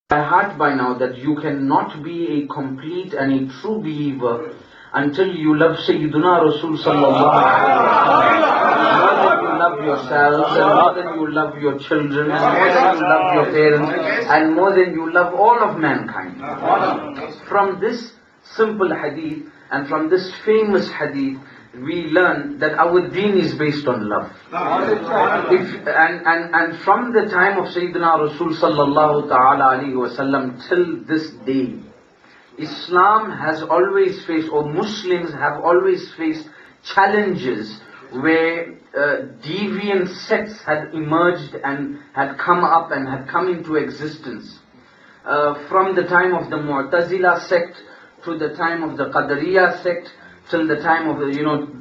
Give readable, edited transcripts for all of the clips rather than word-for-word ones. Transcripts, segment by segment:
by heart by now that you cannot be a complete and a true believer until you love Sayyidina-E-Rasool sallallahu alaihi wasallam. More than you love yourselves, and more than you love your children, and more than you love your parents, and more than you love all of mankind. From this simple hadith and from this famous hadith, we learn that our deen is based on love. And from the time of Sayyidina-E-Rasool sallallahu ta'ala alayhi wasallam till this day, Islam has always faced, or Muslims have always faced challenges where deviant sects had emerged and had come up and had come into existence. From the time of the Mu'tazila sect to the time of the Qadariyah sect, till the time of the,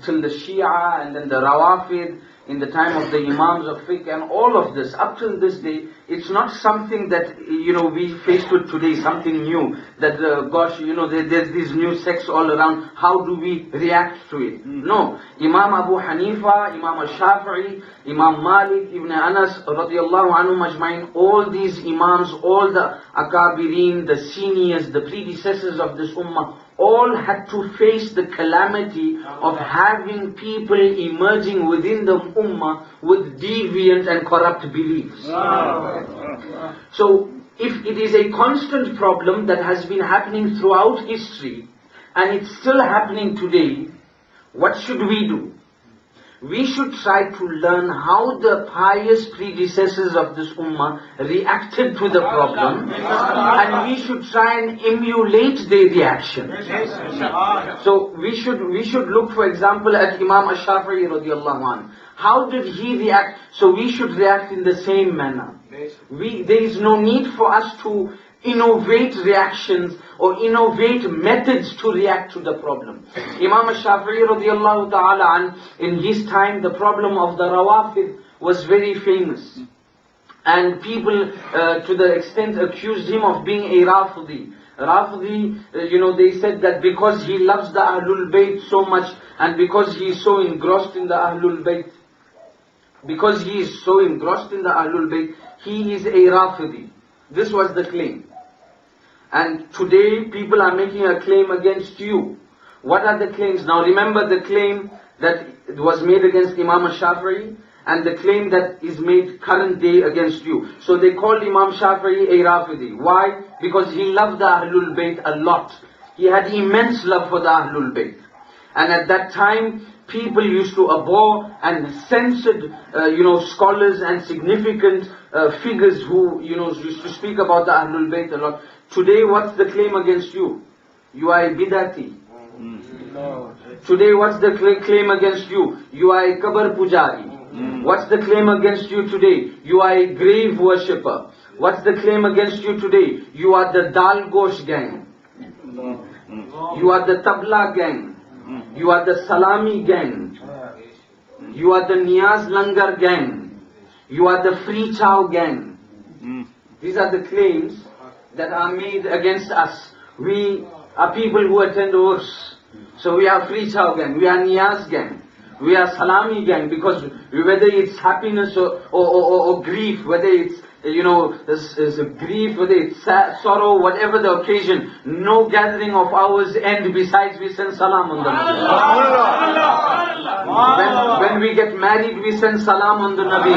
till the Shia, and then the Rawafid, in the time of the Imams of Fiqh, and all of this, up till this day, it's not something that, we face with today, something new, that, there's these new sects all around, how do we react to it? No. Imam Abu Hanifa, Imam al-Shafi'i, Imam Malik, Ibn Anas, radiallahu anhu majma'in, all these Imams, all the Akabirin, the seniors, the predecessors of this Ummah, all had to face the calamity of having people emerging within the Ummah with deviant and corrupt beliefs. So, if it is a constant problem that has been happening throughout history, and it's still happening today, what should we do? We should try to learn how the pious predecessors of this Ummah reacted to the problem, and we should try and emulate their reaction. So we should look, for example, at Imam al-Shafi'i radiallahu anhu. How did he react? So we should react in the same manner. There is no need for us to innovate reactions or innovate methods to react to the problem. Imam al-Shafi'i radiallahu ta'ala in his time, the problem of the Rawafid was very famous. And people to the extent accused him of being a Rafidi. Rafidi, they said that because he loves the Ahlul Bayt so much, and because he is so engrossed in the Ahlul Bayt, he is a Rafidi. This was the claim. And today people are making a claim against you. What are the claims? Now remember the claim that was made against Imam al-Shafi'i, and the claim that is made current day against you. So they called Imam Shafi'i a Rafidi. Why? Because he loved the Ahlul Bayt a lot. He had immense love for the Ahlul Bayt. And at that time, people used to abhor and censored, scholars and significant figures who, used to speak about the Ahlul Bayt a lot. Today, what's the claim against you? You are a bidati. Today, what's the claim against you? You are a kabar pujari. What's the claim against you today? You are a grave worshipper. What's the claim against you today? You are the Dal Gosh gang. You are the Tabla gang. You are the Salami gang. You are the Niyaz Langar gang. You are the Free Chow gang. These are the claims that are made against us. We are people who attend Urs. So we are Free Chow gang. We are Niyaz gang. We are Salami gang, because whether it's happiness or grief, whether it's there's a grief, whether it's sorrow, whatever the occasion, no gathering of ours end besides we send salam on the Nabi. When we get married, we send salam on the Nabi.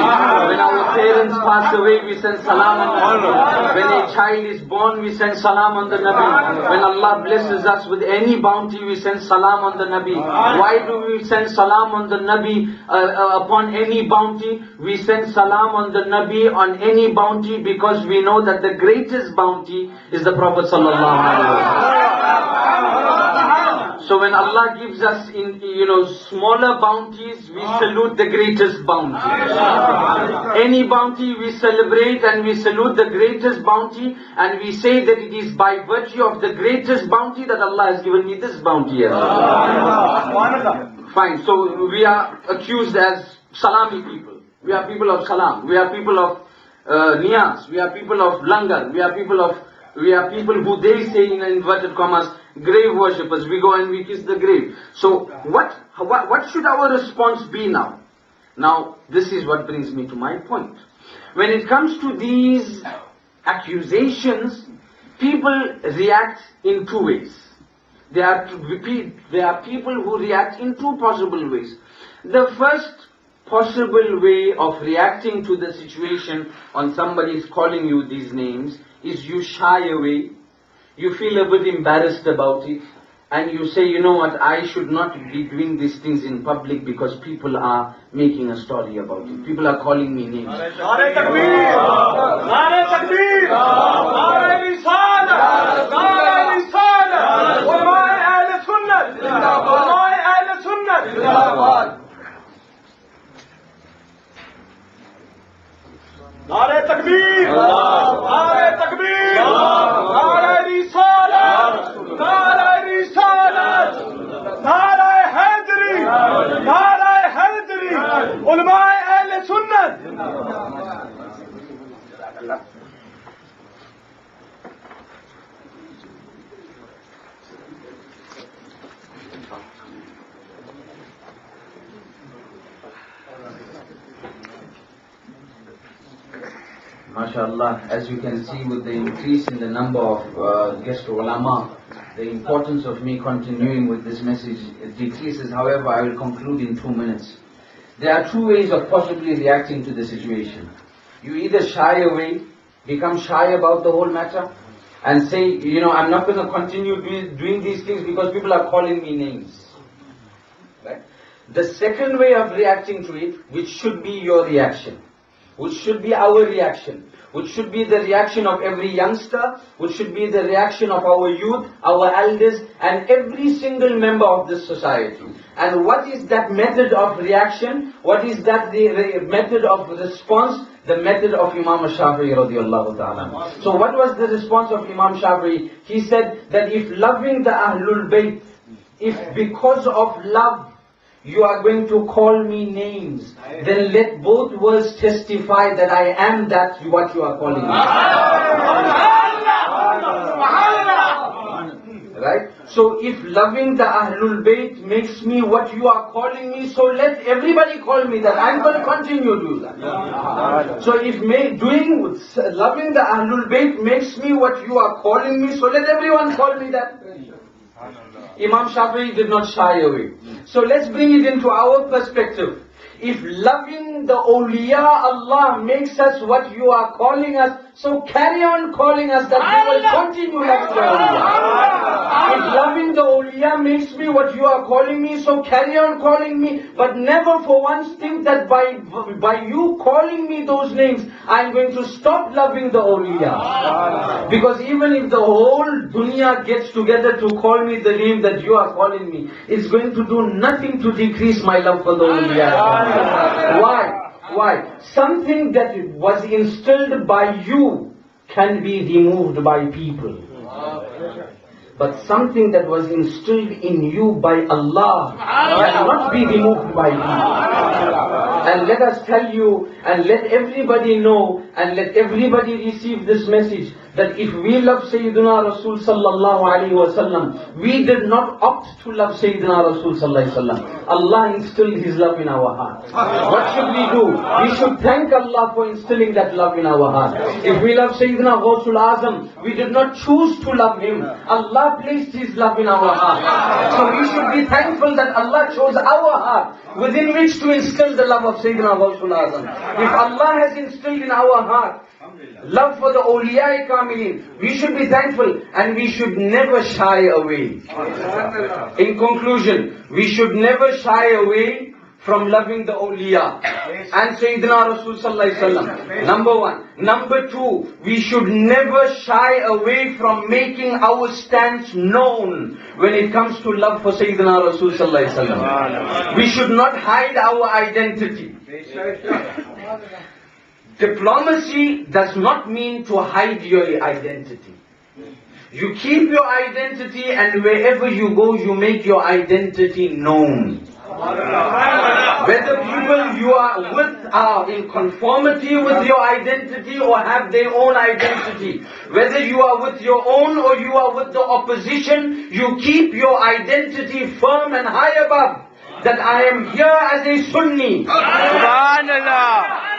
When our parents pass away, we send salam on the Nabi. When a child is born, we send salam on the Nabi. When Allah blesses us with any bounty, we send salam on the Nabi. Why do we send salam on the Nabi upon any bounty? We send salam on the Nabi on any bounty, because we know that the greatest bounty is the Prophet sallallahu alaihi wasallam. So when Allah gives us smaller bounties, we salute the greatest bounty. Any bounty we celebrate and we salute the greatest bounty, and we say that it is by virtue of the greatest bounty that Allah has given me this bounty. Fine, so we are accused as Salami people. We are people of Salam. We are people of Niyaz. We are people of Langar. We are people who they say in inverted commas, grave worshippers. We go and we kiss the grave. So what should our response be now? Now this is what brings me to my point. When it comes to these accusations, people react in two ways. There are people who react in two possible ways. The first possible way of reacting to the situation on somebody is calling you these names is you shy away, you feel a bit embarrassed about it, and you say, you know what, I should not be doing these things in public because people are making a story about it. People are calling me names. Nare Takbir! Nare Takbir! Nare Risalah! Nare Risalah! Ulama-e Ahl Sunnah! Ulama-e Ahl Sunnah! Nare Takbir! Nare Takbir! Nare Risalah! Nare Risalah! Nare Haydari! Nare Haydari! Ulama-e Ahl Sunnah! MashaAllah, as you can see with the increase in the number of guest ulama, the importance of me continuing with this message decreases. However, I will conclude in 2 minutes. There are two ways of possibly reacting to the situation. You either shy away, become shy about the whole matter, and say, you know, I'm not going to continue doing these things because people are calling me names. Right? The second way of reacting to it, which should be your reaction, which should be our reaction, which should be the reaction of every youngster, which should be the reaction of our youth, our elders, and every single member of this society. And what is that method of reaction? What is that the method of response? The method of Imam Shafi'i radiallahu ta'ala. So what was the response of Imam Shafi'i? He said that if loving the Ahlul Bayt, if because of love, you are going to call me names, then let both worlds testify that I am that what you are calling me. Right? So if loving the Ahlul Bayt makes me what you are calling me, so let everybody call me that. I'm going to continue to do that. So if loving the Ahlul Bayt makes me what you are calling me, so let everyone call me that. Imam Shafi'i did not shy away. So let's bring it into our perspective. If loving the awliya Allah makes us what you are calling us, so carry on calling us that we will continue loving the awliya. If loving the awliya makes me what you are calling me, so carry on calling me, but never for once think that by you calling me those names, I am going to stop loving the awliya. Because even if the whole dunya gets together to call me the name that you are calling me, it's going to do nothing to decrease my love for the awliya. Why? Something that was instilled by you can be removed by people. But something that was instilled in you by Allah cannot be removed by people. And let us tell you, and let everybody know, and let everybody receive this message, that if we love Sayyidina Rasool sallallahu alayhi wa sallam, we did not opt to love Sayyidina Rasool sallallahu alayhi wa sallam. Allah instilled His love in our heart. What should we do? We should thank Allah for instilling that love in our heart. If we love Sayyidina Ghawsul Azam, we did not choose to love him. Allah placed His love in our heart. So we should be thankful that Allah chose our heart within which to instill the love of Sayyidina Ghawsul Azam. If Allah has instilled in our heart love for the awliya kamilin, we should be thankful and we should never shy away. In conclusion, we should never shy away from loving the awliya and Sayyidina Rasool sallallahu alaihi wasallam. Number one. Number two, we should never shy away from making our stance known when it comes to love for Sayyidina Rasool sallallahu alaihi wasallam. We should not hide our identity. Diplomacy does not mean to hide your identity. You keep your identity, and wherever you go, you make your identity known. Whether people you are with are in conformity with your identity or have their own identity, whether you are with your own or you are with the opposition, you keep your identity firm and high above. That I am here as a Sunni. Subhanallah.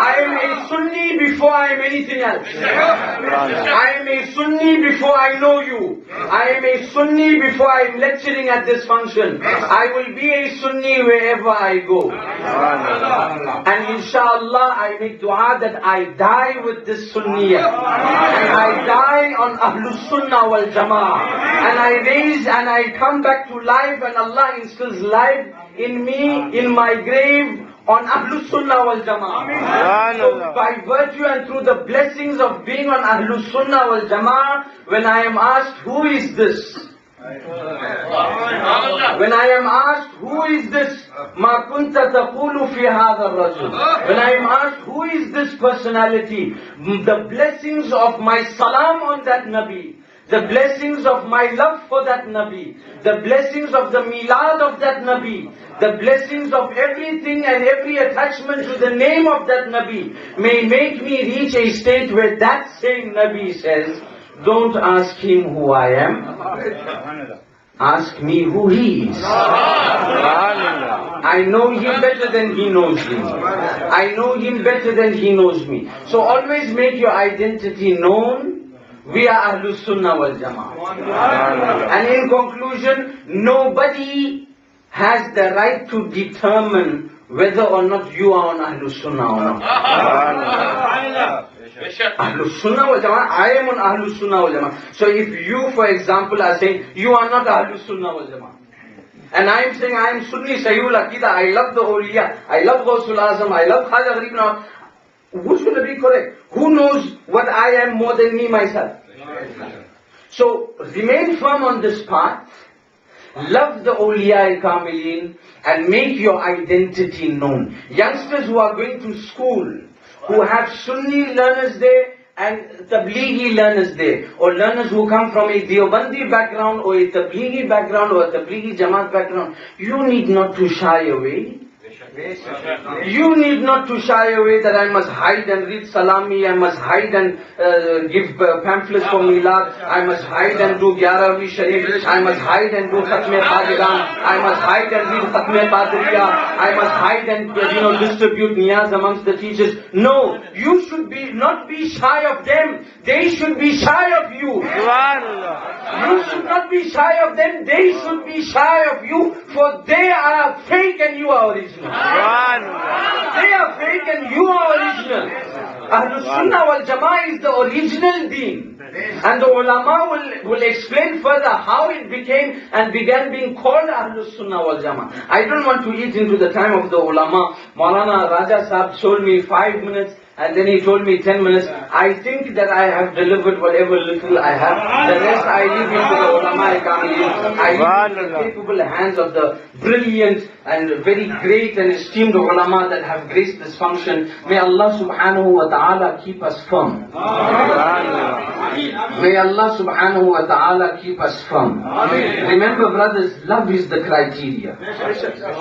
I am a Sunni before I am anything else. I am a Sunni before I know you. I am a Sunni before I am lecturing at this function. I will be a Sunni wherever I go. And inshallah I make dua that I die with this Sunniyah. And I die on Ahlus Sunnah wal Jama'ah. And I raise and I come back to life, and Allah instills life in me, in my grave, on Ahlus Sunnah wal Jama'ah. So by virtue and through the blessings of being on Ahlus Sunnah wal Jama'ah, when I am asked, who is this? When I am asked, who is this? Ma kunta taqulu fi hadha ar-rajul. When I am asked, who is this personality? The blessings of my salam on that Nabi, the blessings of my love for that Nabi, the blessings of the milad of that Nabi, the blessings of everything and every attachment to the name of that Nabi may make me reach a state where that same Nabi says, don't ask him who I am, ask me who he is. I know him better than he knows me. I know him better than he knows me. So always make your identity known. We are Ahlus Sunnah wal Jama'ah. And in conclusion, nobody has the right to determine whether or not you are on Ahlus Sunnah or not. Ahlus Sunnah wal Jama'ah, I am on Ahlus Sunnah wal Jama'ah. So if you, for example, are saying you are not Ahlus Sunnah wal Jama'ah, and I am saying I am Sunni Sahihul Aqidah, I love the awliya, I love Ghawsul Azam, I love Khaja Gharib Nawaz, who's going to be correct? Who knows what I am more than me myself? So remain firm on this path. Love the awliya kamilin and make your identity known. Youngsters who are going to school, who have Sunni learners there and Tablighi learners there, or learners who come from a Deobandi background or a Tablighi background or a Tablighi Jamaat background, you need not to shy away. You need not to shy away that I must hide and read Salami, I must hide and give pamphlets for Milad, I must hide and do Gyaravi Sharif, I must hide and do Khatme Qadiran, I must hide and read Khatme Qadriya, I must hide and distribute Niyaz amongst the teachers. No, you should not be shy of them, they should be shy of you. You should not be shy of them, they should be shy of you, for they are fake and you are original. They are fake and you are original. Ahlus Sunnah wal Jama'ah is the original deen. And the ulama will explain further how it became and began being called Ahlus Sunnah wal Jama'ah. I don't want to eat into the time of the ulama. Maulana Rajab told me 5 minutes. And then he told me 10 minutes. I think that I have delivered whatever little I have. The rest I leave it to the ulama kamilin. I leave it in the capable hands of the brilliant and very great and esteemed ulama that have graced this function. May Allah subhanahu wa ta'ala keep us firm. May Allah subhanahu wa ta'ala keep us firm. Remember brothers, love is the criteria.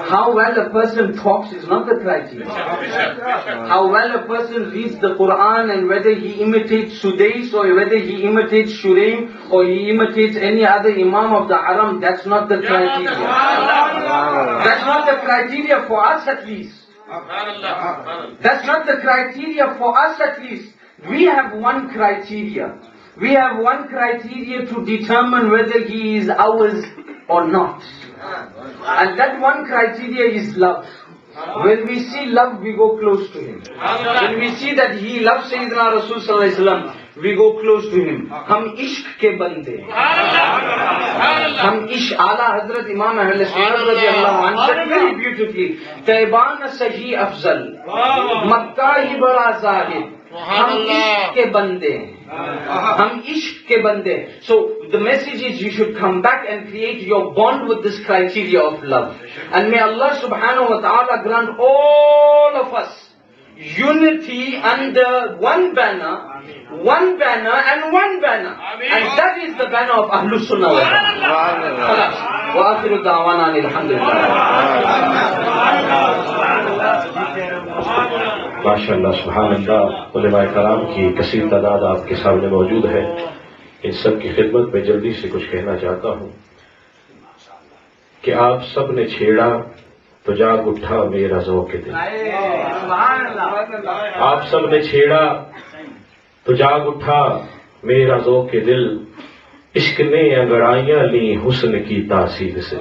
How well a person talks is not the criteria. How well a person reads the Quran and whether he imitates Sudais or whether he imitates Shuraim or he imitates any other Imam of the Haram, that's not the criteria. That's not the criteria for us at least. That's not the criteria for us at least. We have one criteria. We have one criteria to determine whether he is ours or not. And that one criteria is love. When we see love, we go close to him. When we see that he loves Sayyidina Rasool sallallahu alaihi wasallam, we go close to him. Hum ishq ke bande. Hum ishq. Ala Hazrat Imam Ahl Sunnah radiyallahu anhu said very beautifully, Taiban sahi afzal, Makkah hi bada zahid. Hum ishq ke bande. Hum ishq ke bande. So the message is you should come back and create your bond with this criteria of love. And may Allah subhanahu wa ta'ala grant all of us unity under one banner and one banner. And that is the banner of Ahlus Sunnah wal Jama'ah. Wa akhiru da'wana alhamdulillah. माशाअल्लाह सुभानअल्लाह उलमाए कराम की कसीर तादाद आपके सामने मौजूद है। इन सब की खिदमत में जल्दी से कुछ कहना चाहता हूँ कि आप सब ने छेड़ा तो जाग उठा मेरा ज़ौक़ दिल। आप सब ने छेड़ा तो जाग उठा मेरा ज़ौक़ दिल। इश्क ने अंगड़ाइयां ली हुस्न की तासीर से।